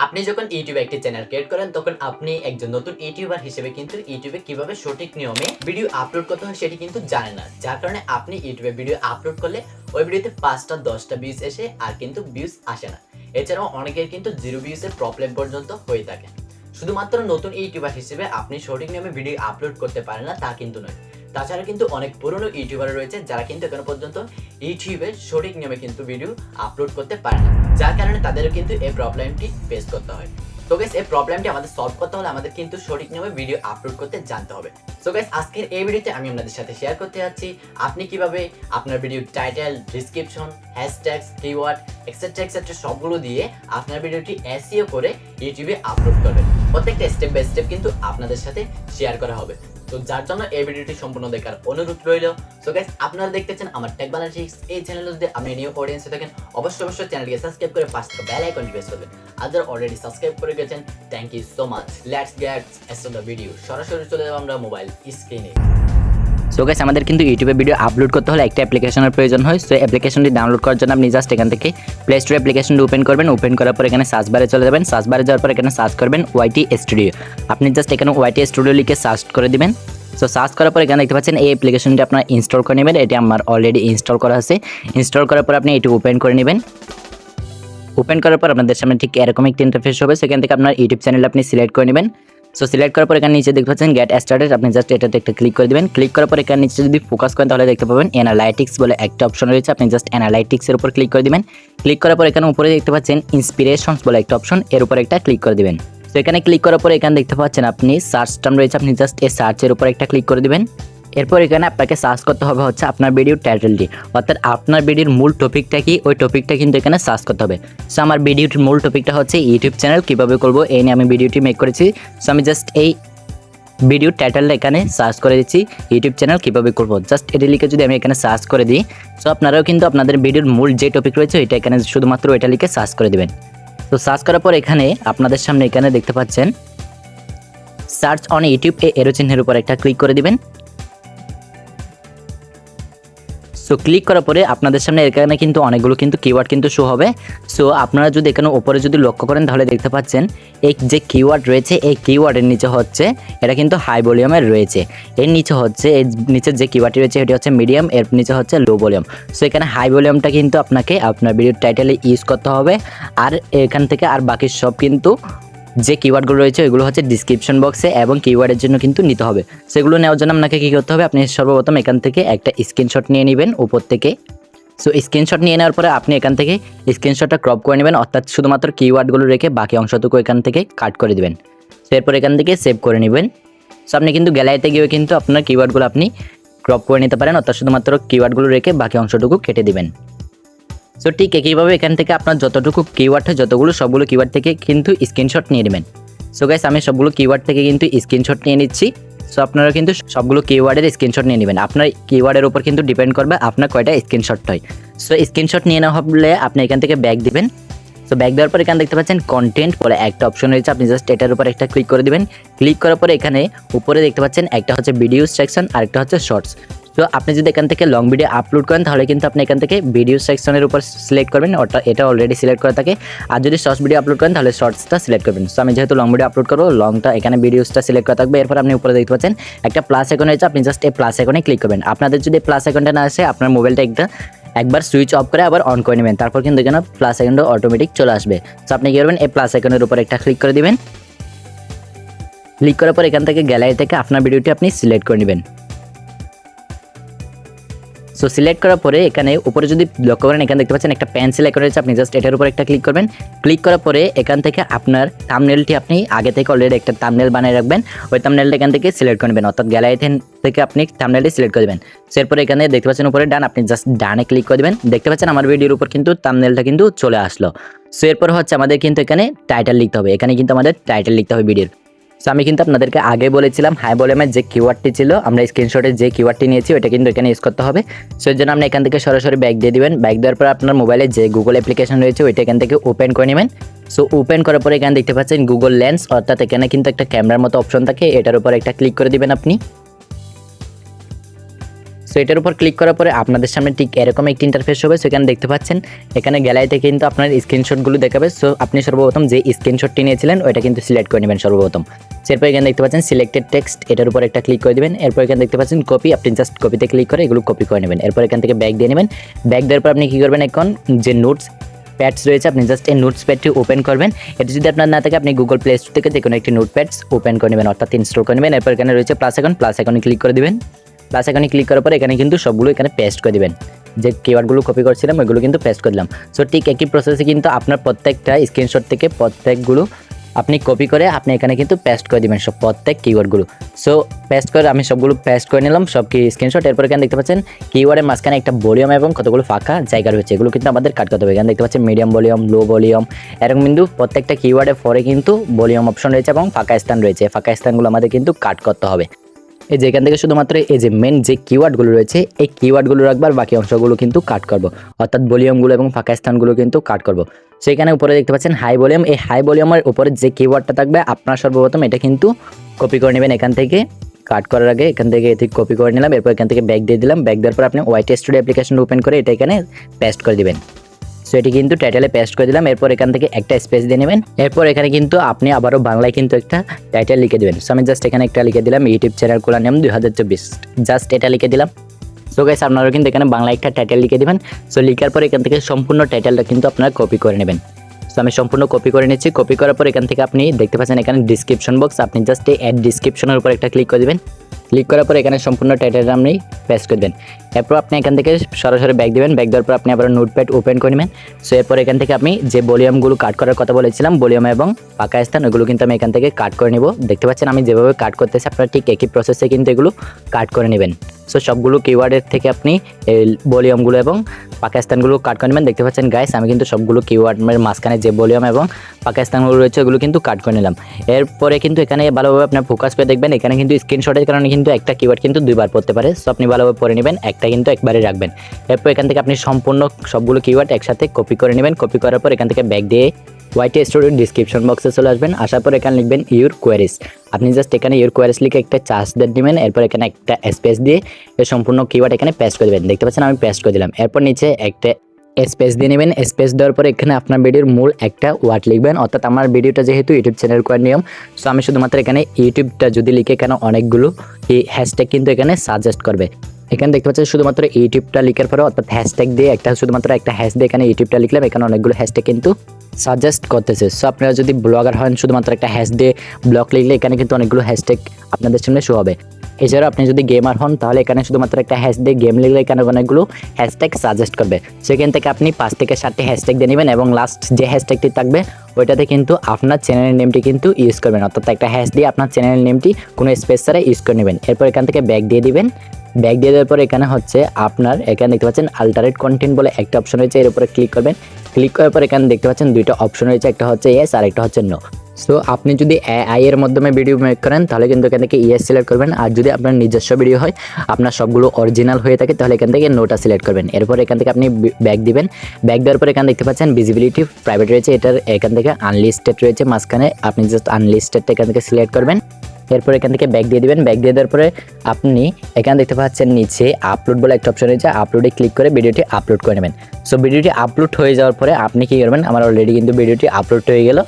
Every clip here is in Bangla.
আপনি যখন ইউটিউবে একটি চ্যানেল ক্রিয়েট করেন তখন আপনি একজন নতুন ইউটিউবার হিসেবে কিন্তু ইউটিউবে কিভাবে সঠিক নিয়মে ভিডিও আপলোড করতে হয় সেটি কিন্তু জানেন না, যার কারণে আপনি ইউটিউবে ভিডিও আপলোড করলে ওই ভিডিওতে 5টা 10টা ভিউজ এসে আর কিন্তু ভিউজ আসে না। এছাড়াও অনেকের কিন্তু 0 ভিউজের প্রবলেম পর্যন্ত হয়ে থাকে। শুধুমাত্র নতুন ইউটিউবার হিসেবে আপনি সঠিক নিয়মে ভিডিও আপলোড করতে পারেন না তা কিন্তু নয়, তাছাড়া কিন্তু অনেক পুরনো ইউটিউবার রয়েছে যারা কিন্তু এখনো পর্যন্ত ইউটিউবে সঠিক নিয়মে কিন্তু ভিডিও আপলোড করতে পারে না, যার কারণে তাদেরও কিন্তু এই প্রবলেমটি ফেস করতে হয়। তো গাইস, এই প্রবলেমটি আমাদের সলভ করতে হলে আমাদের কিন্তু সঠিক নিয়মে ভিডিও আপলোড করতে জানতে হবে। সো গাইস, আজকের এই ভিডিওতে আমি আপনাদের সাথে শেয়ার করতে যাচ্ছি আপনি কিভাবে আপনার video title, description, hashtags, keyword etcetera etcetera সবগুলো দিয়ে আপনার ভিডিওটি এসইও করে ইউটিউবে আপলোড করবেন। প্রত্যেকটা স্টেপ বাই স্টেপ কিন্তু আপনাদের সাথে শেয়ার করা হবে। তো যার জন্য এই ভিডিওটি সম্পূর্ণ দেখার অনুরোধ রইল। সো গাইস, আপনারা দেখতেছেন আমার টেক বাংলা ট্রিক্স। এই চ্যানেলে যদি আপনি নিউ অডিয়েন্সে থাকেন অবশ্যই চ্যানেলটিকে সাবস্ক্রাইব করে পাশে থাকা বেল আইকনটি প্রেস করবেন। আর যারা অলরেডি সাবস্ক্রাইব করে গেছেন, thank you so much. Let's get start the video. সরাসরি চলে যাব আমরা মোবাইল স্ক্রিনে। সো গাইস, আমাদের কিন্তু ইউটিউবে ভিডিও আপলোড করতে হলে একটা অ্যাপ্লিকেশনের প্রয়োজন হয়। সো অ্যাপ্লিকেশনটি ডাউনলোড করার জন্য আপনি জাস্ট এখান থেকে প্লে স্টোর অ্যাপ্লিকেশনটি ওপেন করবেন। ওপেন করার পর এখানে সার্চ বারে চলে যাবেন। সার্চ বারে যাওয়ার পর এখানে সার্চ করবেন ওয়াইটি স্টুডিও। আপনি জাস্ট এখানে ওয়াইটি স্টুডিও লিখে সার্চ করে দিবেন। সো সার্চ করার পর এখানে দেখতে পাচ্ছেন এই অ্যাপ্লিকেশনটি আপনার ইনস্টল করে নেবেন। এটি আমার অলরেডি ইনস্টল করা আছে। ইনস্টল করার পর আপনি এটি ওপেন করে নেবেন। ওপেন করার পর আপনাদের সামনে ঠিক এরকম একটি ইন্টারফেস হবে। সেখান থেকে আপনার ইউটিউব চ্যানেল আপনি সিলেক্ট করে নেবেন। সো সিলেক্ট করার পর এখানে নিচে দেখতে পাচ্ছেন গেট স্টার্টেড। আপনি জাস্ট এটাতে একটা ক্লিক করে দিবেন। ক্লিক করার পর এখানে নিচে যদি ফোকাস করেন তাহলে দেখতে পাবেন অ্যানালাইটিক্স বলে একটা অপশন রয়েছে। আপনি জাস্ট অ্যানালাইটিক্সের উপর ক্লিক করে দিবেন। ক্লিক করার পর এখানে উপরে দেখতে পাচ্ছেন ইন্সপিরেশনস বলে একটা অপশন, এর উপর একটা ক্লিক করে দিবেন। তো এখানে ক্লিক করার পর এখানে দেখতে পাচ্ছেন আপনি সার্চ টার্ম রয়েছে। আপনি জাস্ট এই সার্চের উপর একটা ক্লিক করে দিবেন। এরপর এখানে আপনাকে সার্চ করতে হবে হচ্ছে আপনার ভিডিওর টাইটেলটি, অর্থাৎ আপনার ভিডিওর মূল টপিকটা কি ওই টপিকটা কিন্তু এখানে সার্চ করতে হবে। সো আমার ভিডিওর মূল টপিকটা হচ্ছে ইউটিউব চ্যানেল কীভাবে করবো এই নিয়ে আমি ভিডিওটি মেক করেছি। সো আমি জাস্ট এই ভিডিওর টাইটেলটা এখানে সার্চ করে দিচ্ছি ইউটিউব চ্যানেল কীভাবে করবো। জাস্ট এটি লিখে যদি আমি এখানে সার্চ করে দিই, সো আপনারাও কিন্তু আপনাদের ভিডিওর মূল যে টপিক রয়েছে এটা এখানে শুধুমাত্র ওইটা লিখে সার্চ করে দেবেন। তো সার্চ করার পর এখানে আপনাদের সামনে এখানে দেখতে পাচ্ছেন সার্চ অন ইউটিউব এরো চিহ্নের উপর একটা ক্লিক করে দিবেন। সো ক্লিক করার পরে আপনাদের সামনে এখানে কিন্তু অনেকগুলো কিন্তু কিওয়ার্ড কিন্তু শো হবে। সো আপনারা যদি এখানে উপরে যদি লক্ষ্য করেন তাহলে দেখতে পাচ্ছেন এই যে কিওয়ার্ড রয়েছে এই কিওয়ার্ডের নিচে হচ্ছে এটা কিন্তু হাই ভলিউমের রয়েছে। এর নিচে হচ্ছে এর নিচে যে কিওয়ার্ডটি রয়েছে এটি হচ্ছে মিডিয়াম, এর নিচে হচ্ছে লো ভলিউম। সো এখানে হাই ভলিউমটা কিন্তু আপনাকে আপনার ভিডিওর টাইটেলে ইউজ করতে হবে। আর এখান থেকে আর বাকি সব কিন্তু যে কিওয়ার্ডগুলো রয়েছে ওইগুলো হচ্ছে ডিসক্রিপশন বক্সে এবং কিওয়ার্ডের জন্য কিন্তু নিতে হবে। সেগুলো নেওয়ার জন্য আপনাকে কী করতে হবে, আপনি সর্বপ্রথম এখান থেকে একটা স্ক্রিনশট নিয়ে নেবেন উপর থেকে। সো স্ক্রিনশট নিয়ে নেওয়ার পরে আপনি এখান থেকে স্ক্রিনশটটা ক্রপ করে নেবেন, অর্থাৎ শুধুমাত্র কিওয়ার্ডগুলো রেখে বাকি অংশটুকু এখান থেকে কাট করে দেবেন। সো এরপর এখান থেকে সেভ করে নেবেন। সো আপনি কিন্তু গ্যালারিতে গিয়ে কিন্তু আপনার কিওয়ার্ডগুলো আপনি ক্রপ করে নিতে পারেন, অর্থাৎ শুধুমাত্র কিওয়ার্ডগুলো রেখে বাকি অংশটুকু কেটে দিবেন। সো ঠিক একইভাবে এখান থেকে আপনার যতটুকু কিওয়ার্ড হয় যতগুলো সবগুলো কিওয়ার্ড থেকে কিন্তু স্ক্রিনশট নিয়ে নেবেন। সো গাইস, আমি সবগুলো কিওয়ার্ড থেকে কিন্তু স্ক্রিনশট নিয়ে নিচ্ছি। সো আপনারা কিন্তু সবগুলো কিওয়ার্ডের স্ক্রিনশট নিয়ে নেবেন। আপনার কিওয়ার্ডের উপর কিন্তু ডিপেন্ড করবে আপনার কয়টা স্ক্রিনশট হয়। সো স্ক্রিনশট নিয়ে নেওয়া হলে আপনি এখান থেকে ব্যাক দিবেন। সো ব্যাক দেওয়ার পর এখানে দেখতে পাচ্ছেন কন্টেন্ট বলে একটা অপশন রয়েছে। আপনি জাস্ট এটার উপর একটা ক্লিক করে দিবেন। ক্লিক করার পরে এখানে উপরে দেখতে পাচ্ছেন একটা হচ্ছে ভিডিও সেকশন আর একটা হচ্ছে শর্টস। তো আপনি যদি এখান থেকে লং ভিডিও আপলোড করেন তাহলে কিন্তু আপনি এখান থেকে ভিডিও সেকশনের উপর সিলেক্ট করবেন, এটা অলরেডি সিলেক্ট করা থাকে। আর যদি শর্টস ভিডিও আপলোড করেন তাহলে শর্টসটা সিলেক্ট করবেন। সো আমি যেহেতু লং ভিডিও আপলোড করবো, লংটা এখানে ভিডিওসটা সিলেক্ট করা থাকবে। এরপর আপনি উপরে দেখতে পাচ্ছেন একটা প্লাস আইকন রয়েছে। আপনি জাস্ট এই প্লাস আইকনে ক্লিক করবেন। আপনাদের যদি প্লাস আইকনটা না আসে আপনার মোবাইলটা একবার সুইচ অফ করে আবার অন করে নেবেন, তারপর কিন্তু এখানে প্লাস আইকনটা অটোমেটিক চলে আসবে। সো আপনি কী করবেন, এই প্লাস আইকনের উপর একটা ক্লিক করে দিবেন। ক্লিক করার পর এখান থেকে গ্যালারি থেকে আপনার ভিডিওটি আপনি সিলেক্ট করে নেবেন। সো সিলেক্ট করার পরে এখানে উপরে যদি লক্ষ্য করেন এখানে দেখতে পাচ্ছেন একটা পেন্সিল আইকন রয়েছে। আপনি জাস্ট এটার উপর একটা ক্লিক করবেন। ক্লিক করার পরে এখান থেকে আপনার থাম্বনেলটি আপনি আগে থেকে অলরেডি একটা থাম্বনেল বানিয়ে রাখবেন, ওই থাম্বনেলটা এখান থেকে সিলেক্ট করে নেবেন, অর্থাৎ গ্যালারি থেকে আপনি থাম্বনেলটি সিলেক্ট করে দেবেন। সো এরপরে এখানে দেখতে পাচ্ছেন উপরে ডান, আপনি জাস্ট ডানে ক্লিক করে দেবেন। দেখতে পাচ্ছেন আমার ভিডিওর উপর কিন্তু থাম্বনেলটা কিন্তু চলে আসলো। সো এরপর হচ্ছে আমাদের কিন্তু এখানে টাইটেল লিখতে হবে। এখানে কিন্তু আমাদের টাইটেল লিখতে হবে ভিডিওর। সো আমি কিন্তু আপনাদেরকে আগে বলেছিলাম হাই ভলিউমের যে কিওয়ার্ডটি ছিল, আমরা স্ক্রিনশটে যে কিওয়ার্ডটি নিয়েছি ওটা কিন্তু এখানে ইউজ করতে হবে। সো এর জন্য আপনি এখান থেকে সরাসরি ব্যাক দিয়ে দিবেন। ব্যাক দেওয়ার পর আপনার মোবাইলে যে গুগল অ্যাপ্লিকেশন রয়েছে ওইটা এখান থেকে ওপেন করে নেবেন। সো ওপেন করার পরে এখানে দেখতে পাচ্ছেন গুগল লেন্স, অর্থাৎ এখানে কিন্তু একটা ক্যামেরার মতো অপশন থাকে, এটার উপর একটা ক্লিক করে দিবেন আপনি। সো এটার উপর ক্লিক করার পরে আপনাদের সামনে ঠিক এরকম একটি ইন্টারফেস হবে। সো এখানে দেখতে পাচ্ছেন এখানে গ্যালারিতে কিন্তু আপনার স্ক্রিনশটগুলো দেখাবে। সো আপনি সর্বপ্রথম যে স্ক্রিনশটটি নিয়েছিলেন ওইটা কিন্তু সিলেক্ট করে নেবেন সর্বপ্রথম। এরপর এখানে দেখতে পাচ্ছেন সিলেক্টেড টেক্সট, এটার উপর একটা ক্লিক করে দিবেন। এরপর এখানে দেখতে পাচ্ছেন কপি, আপনি জাস্ট কপিতে ক্লিক করে এগুলো কপি করে নেবেন। এরপর এখান থেকে ব্যাক দিয়ে নেবেন। ব্যাক দেওয়ার পর আপনি কী করবেন, এখন যে নোটস প্যাডস রয়েছে আপনি জাস্ট এই নোটস প্যাডটি ওপেন করবেন। এটা যদি আপনার না থাকে আপনি গুগল প্লে স্টোর থেকে যে কোনো একটি নোট প্যাডস ওপেন করে নেবেন, অর্থাৎ ইনস্টল করে নেবেন। এরপর এখানে রয়েছে প্লাস আইকনে ক্লিক করে দিবেন। প্লাস আইকনে ক্লিক করার পর এখানে কিন্তু সবগুলো এখানে পেস্ট করে দিবেন। যে কিওয়ার্ডগুলো কপি করছিলাম ওইগুলো কিন্তু পেস্ট করে দিলাম। সো ঠিক একই প্রসেসে কিন্তু আপনার প্রত্যেকটা স্ক্রিনশট থেকে প্রত্যেকগুলো আপনি কপি করে আপনি এখানে কিন্তু পেস্ট করে দিবেন সব প্রত্যেক কিওয়ার্ডগুলো। সো পেস্ট করে আমি সবগুলো পেস্ট করে নিলাম সব কি স্ক্রিনশট। এরপর এখানে দেখতে পাচ্ছেন কিওয়ার্ডের মাঝখানে একটা ভলিউম এবং কতগুলো ফাঁকা জায়গা রয়েছে, এগুলো কিন্তু আমাদের কাট করতে হবে। এখানে দেখতে পাচ্ছেন মিডিয়াম ভলিউম, লো ভলিউম, এরকম কিন্তু প্রত্যেকটা কিওয়ার্ডের পরে কিন্তু ভলিউম অপশন রয়েছে এবং ফাঁকা স্থান রয়েছে। ফাঁকা স্থানগুলো আমাদের কিন্তু কাট করতে হবে। এই যে এখান থেকে শুধুমাত্র এই যে মেন যে কিওয়ার্ডগুলো রয়েছে এই কিওয়ার্ডগুলো রাখবার, বাকি অংশগুলো কিন্তু কাট করব, অর্থাৎ ভলিউমগুলো এবং ফাঁকা স্থানগুলো কিন্তু কাট করব। সেখানে উপরে দেখতে পাচ্ছেন হাই ভলিউম, এই হাই ভলিউমের উপরে যে কিওয়ার্ডটা থাকবে আপনার সর্বপ্রথম এটা কিন্তু কপি করে নেবেন। এখান থেকে কাট করার আগে এখান থেকে এটি কপি করে নিলাম। এরপর এখান থেকে ব্যাক দিয়ে দিলাম। ব্যাক দেওয়ার পর আপনি ওয়াইটি স্টুডিও অ্যাপ্লিকেশনটা ওপেন করে এটা এখানে পেস্ট করে দিবেন। সো এটি কিন্তু টাইটেলে পেস্ট করে দিলাম। এরপর এখান থেকে একটা স্পেস দিয়ে নেবেন। এরপর এখানে কিন্তু আপনি আবারও বাংলায় কিন্তু একটা টাইটেল লিখে দেবেন। সো আমি জাস্ট এখানে একটা লিখে দিলাম, ইউটিউব চ্যানেল খোলা নিয়ম 2024, জাস্ট এটা লিখে দিলাম। সো গাইস আপনারা কিন্তু এখানে বাংলা একটা টাইটেল লিখে দিবেন। সো লিখার পর এখান থেকে সম্পূর্ণ টাইটেলটা কিন্তু আপনারা কপি করে নেবেন। সো আমি সম্পূর্ণ কপি করে নিচ্ছি। কপি করার পর এখান থেকে আপনি দেখতে পাচ্ছেন এখানে ডিসক্রিপশন বক্স, আপনি জাস্ট এই অ্যাড ডিসক্রিপশনের উপর একটা ক্লিক করে দেবেন। ক্লিক করার পর এখানে সম্পূর্ণ টাইটেলটা আপনি পেস্ট করে দেবেন। এরপর আপনি এখান থেকে সরাসরি ব্যাক দিবেন। ব্যাক দেওয়ার পর আপনি আবার নোটপ্যাড ওপেন করে নেবেন। সো এরপর এখান থেকে আপনি যে ভলিউমগুলো কাট করার কথা বলেছিলাম, ভলিউম এবং ফাঁকা স্থান, ওগুলো কিন্তু আমি এখান থেকে কাট করে নেব। দেখতে পাচ্ছেন আমি যেভাবে কাট করতেছি আপনারা ঠিক একই প্রসেসে কিন্তু এগুলো কাট করে নেবেন। সো সবগুলো কিওয়ার্ডের থেকে আপনি এই ভলিউমগুলো এবং ফাঁকা স্থানগুলো কাট করে নেবেন। দেখতে পাচ্ছেন গাইস আমি কিন্তু সবগুলো কিওয়ার্ডের মাঝখানে যে ভলিউম এবং ফাঁকা স্থানগুলো রয়েছে ওগুলো কিন্তু কাট করে নিলাম। এরপরে কিন্তু এখানে ভালোভাবে আপনার ফোকাস করে দেখবেন, এখানে কিন্তু স্ক্রিনশটের কারণে কিন্তু একটা কিওয়ার্ড কিন্তু দুইবার পড়তে পারে। সো আপনি ভালোভাবে পড়ে নেবেন, একটা কিন্তু একবারে রাখবেন। এরপর এখান থেকে আপনি সম্পূর্ণ সবগুলো কিওয়ার্ড একসাথে কপি করে নেবেন। কপি করার পর এখান থেকে ব্যাক দিয়ে ওয়াইটি স্টুডিও ডিসক্রিপশন বক্সে চলে আসবেন। আসার পর এখানে লিখবেন ইউর কোয়ারিজ। আপনি জাস্ট এখানে ইউর কোয়ারিজ লিখে একটা চার্জ দিয়ে নেবেন। এরপর এখানে একটা স্পেস দিয়ে এই সম্পূর্ণ কিওয়ার্ড এখানে পেস্ট করে দেবেন। দেখতে পাচ্ছেন আমি পেস্ট করে দিলাম। এরপর নিচে একটা স্পেস দিয়ে নেবেন। স্পেস দেওয়ার পরে এখানে আপনার ভিডিওর মূল একটা ওয়ার্ড লিখবেন, অর্থাৎ আমার ভিডিওটা যেহেতু ইউটিউব চ্যানেল করার নিয়ম, সো আমি শুধুমাত্র এখানে ইউটিউবটা যদি লিখে এখানে অনেকগুলো এই হ্যাশট্যাগ কিন্তু এখানে সাজেস্ট করবে। এখানে দেখতে পাচ্ছেন শুধুমাত্র ইউটিউবটা লিখার পরে অর্থাৎ হ্যাশট্যাগ দিয়ে একটা শুধুমাত্র একটা হ্যাশ দিয়ে এখানে ইউটিউবটা লিখলাম, এখানে অনেকগুলো হ্যাশট্যাগ কিন্তু সাজেস্ট করতেছে। সো আপনারা যদি ব্লগার হন শুধুমাত্র একটা হ্যাশ দিয়ে ব্লগ লিখলে এখানে কিন্তু অনেকগুলো হ্যাশট্যাগ আপনাদের সামনে শো হবে। এছাড়াও আপনি যদি গেমার হন তাহলে এখানে শুধুমাত্র একটা হ্যাশ দিয়ে গেম লিখলে এখানে অনেকগুলো হ্যাশট্যাগ সাজেস্ট করবে। সেখান থেকে আপনি 5 থেকে 7টি হ্যাশট্যাগ দিয়ে নেবেন এবং লাস্ট যে হ্যাশট্যাগটি থাকবে ওইটাতে কিন্তু আপনার চ্যানেলের নেমটি কিন্তু ইউজ করবেন, অর্থাৎ একটা হ্যাশ দিয়ে আপনার চ্যানেলের নেমটি কোনো স্পেস ছাড়া ইউজ করে নেবেন। এরপর এখান থেকে ব্যাক দিয়ে দিবেন। ব্যাক দিয়ে দেওয়ার পর এখানে হচ্ছে আপনার এখানে দেখতে পাচ্ছেন আল্টারেট কন্টেন্ট বলে একটা অপশন রয়েছে, এর উপরে ক্লিক করবেন। ক্লিক করার পর এখানে দেখতে পাচ্ছেন দুইটা অপশন রয়েছে, একটা হচ্ছে ইয়েস আর একটা হচ্ছে নো। সো আপনি যদি এআই এর মাধ্যমে ভিডিও মেক করেন তাহলে কিন্তু এখান থেকে ইয়েস সিলেক্ট করবেন, আর যদি আপনার নিজস্ব ভিডিও হয় আপনার সবগুলো অরিজিনাল হয়ে থাকে তাহলে এখান থেকে নোটা সিলেক্ট করবেন। এরপর এখান থেকে আপনি ব্যাক দিবেন। ব্যাক দেওয়ার পর এখানে দেখতে পাচ্ছেন ভিজিবিলিটি প্রাইভেট রয়েছে, এটার এখান থেকে আনলিস্টেড রয়েছে মাঝখানে, আপনি জাস্ট আনলিস্টেডটা এখান থেকে সিলেক্ট করবেন। এরপর এখান থেকে ব্যাক দিয়ে দিবেন। ব্যাক দিয়ে দেওয়ার পরে আপনি এখানে দেখতে পাচ্ছেন নিচে আপলোড বলে একটা অপশন রয়েছে, আপলোডে ক্লিক করে ভিডিওটি আপলোড করে নেবেন। সো ভিডিওটি আপলোড হয়ে যাওয়ার পরে আপনি কি করবেন, আমার অলরেডি কিন্তু ভিডিওটি আপলোড হয়ে গেল।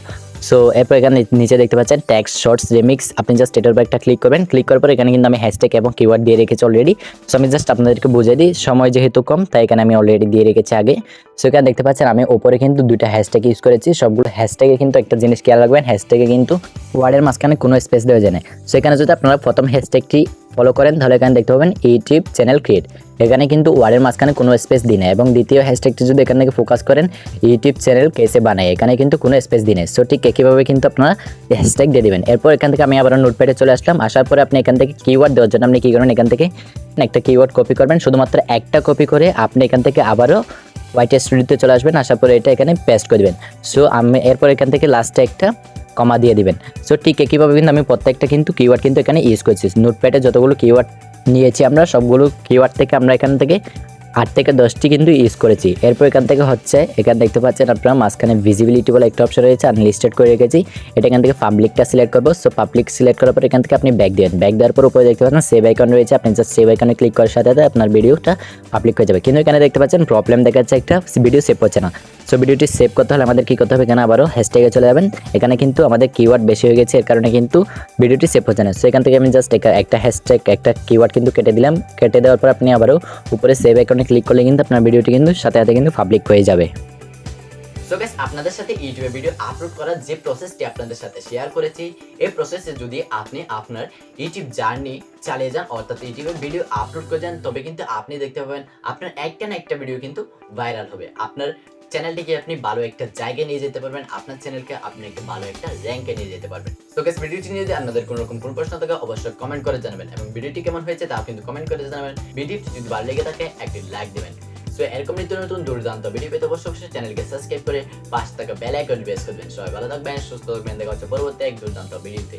সো এরপর এখানে নিচে দেখতে পাচ্ছেন ট্যাক্স শর্টস রিমিক্স, আপনি জাস্ট এটার উপর একটা ক্লিক করবেন। ক্লিক করার পর এখানে কিন্তু আমি হ্যাশট্যাগ এবং কিওয়ার্ড দিয়ে রেখেছি অলরেডি। সো আমি জাস্ট আপনাদেরকে বুঝিয়ে দিই, সময় যেহেতু কম তাই এখানে আমি অলরেডি দিয়ে রেখেছি আগে। সো এখানে দেখতে পাচ্ছেন আমি ওপরে কিন্তু দুইটা হ্যাশট্যাগ ইউজ করেছি। সবগুলো হ্যাশট্যাগে কিন্তু একটা জিনিস খেয়াল রাখবেন, হ্যাশট্যাগে কিন্তু ওয়ার্ডের মাঝখানে কোনো স্পেস দেওয়া যায় না। সো এখানে যদি আপনারা প্রথম হ্যাশট্যাগটি ফলো করেন তাহলে এখানে দেখতে পাবেন ইউটিউব চ্যানেল ক্রিয়েট, এখানে কিন্তু ওয়ার্ডের মাঝখানে কোনো স্পেস দিই না। এবং দ্বিতীয় হ্যাশট্যাগটি যদি এখান থেকে ফোকাস করেন ইউটিউব চ্যানেল কেসে বানায়, এখানে কিন্তু কোনো স্পেস দিই না। সো ঠিক একইভাবে কিন্তু আপনারা হ্যাশট্যাগ দিয়ে দেবেন। এরপর এখান থেকে আমি আবার নোটপ্যাডে চলে আসলাম। আসার পরে আপনি এখান থেকে কিওয়ার্ড দেওয়ার জন্য আপনি কী করবেন, এখান থেকে একটা কিওয়ার্ড কপি করবেন, শুধুমাত্র একটা কপি করে আপনি এখান থেকে আবারও ওয়াইটি স্টুডিওতে চলে আসবেন। আসার পরে এটা এখানে পেস্ট করে দেবেন। সো আমি এরপর এখান থেকে লাস্টে একটা কমা দিয়ে দিবেন। সো ঠিক একইভাবে কিন্তু আমি প্রত্যেকটা কিন্তু কিওয়ার্ড কিন্তু এখানে ইউজ করছি। নোটপ্যাডে যতগুলো কিওয়ার্ড নিয়েছি আমরা সবগুলো কিওয়ার্ড থেকে আমরা এখান থেকে 8 থেকে 10টি কিন্তু ইউজ করেছি। এরপর এখান থেকে হচ্ছে এখানে দেখতে পাচ্ছেন আপনারা মাঝখানে ভিজিবিলিটি বলে একটা অপশন রয়েছে, আনলিস্টেড করে রেখেছি। এটা এখান থেকে পাবলিকটা সিলেক্ট করবো। সো পাবলিক সিলেক্ট করার পর এখান থেকে আপনি ব্যাক দেবেন। ব্যাক দেওয়ার পর উপরে দেখতে পাচ্ছেন সেভ আইকন রয়েছে, আপনি জাস্ট সেভ আইকনে ক্লিক করার সাথে সাথে আপনার ভিডিওটা পাবলিক হয়ে যাবে। কিন্তু এখানে দেখতে পাচ্ছেন প্রবলেম দেখাচ্ছে, একটা ভিডিও সেভ হচ্ছে না। সো ভিডিওটি সেভ করতে হলে আমাদের কী করতে হবে, এখানে আবারও হ্যাশট্যাগে চলে যাবেন। এখানে কিন্তু আমাদের কিওয়ার্ড বেশি হয়ে গেছে, এর কারণে কিন্তু ভিডিওটি সেভ হচ্ছে না। সো এখান থেকে আমি জাস্ট একটা হ্যাশট্যাগ একটা কিওয়ার্ড কিন্তু কেটে দিলাম। কেটে দেওয়ার পর আপনি আবারও উপরে সেভ আইকনে ক্লিক করলে কিন্তু আপনার ভিডিওটি কিন্তু সাথে সাথে কিন্তু পাবলিক হয়ে যাবে। সো গাইস, আপনাদের সাথে ইউটিউবে ভিডিও আপলোড করার যে প্রসেসটি আপনাদের সাথে শেয়ার করেছি, এই প্রসেসে যদি আপনি আপনার ইউটিউব জার্নি চালিয়ে যান, অর্থাৎ ইউটিউবে ভিডিও আপলোড করে যান, তবে কিন্তু আপনি দেখতে পাবেন আপনার একটা না একটা ভিডিও কিন্তু ভাইরাল হবে। আপনার চ্যানেলটিকে আপনি ভালো একটা জায়গায় নিয়ে যেতে পারবেন, আপনার চ্যানেলকে আপনি একটা ভালো একটা র্যাঙ্কে নিয়ে যেতে পারবেন। তো গাইস, ভিডিওটি নিয়ে যদি আপনাদের কোনো রকম কোনো প্রশ্ন থাকে অবশ্যই কমেন্ট করে জানাবেন, এবং ভিডিওটি কেমন হয়েছে তাও কিন্তু কমেন্ট করে জানাবেন। ভিডিওটি যদি ভালো লেগে থাকে একটি লাইক দেবেন। সো এরকম নিত্য নতুন দুর্দান্ত ভিডিও পেতে অবশ্যই চ্যানেলকে সাবস্ক্রাইব করে পাশে থাকা বেল আইকন প্রেস করবেন। সবাই ভালো থাকবেন, সুস্থ থাকবেন, দেখা হচ্ছে পরবর্তী এক দুর্দান্ত ভিডিওতে।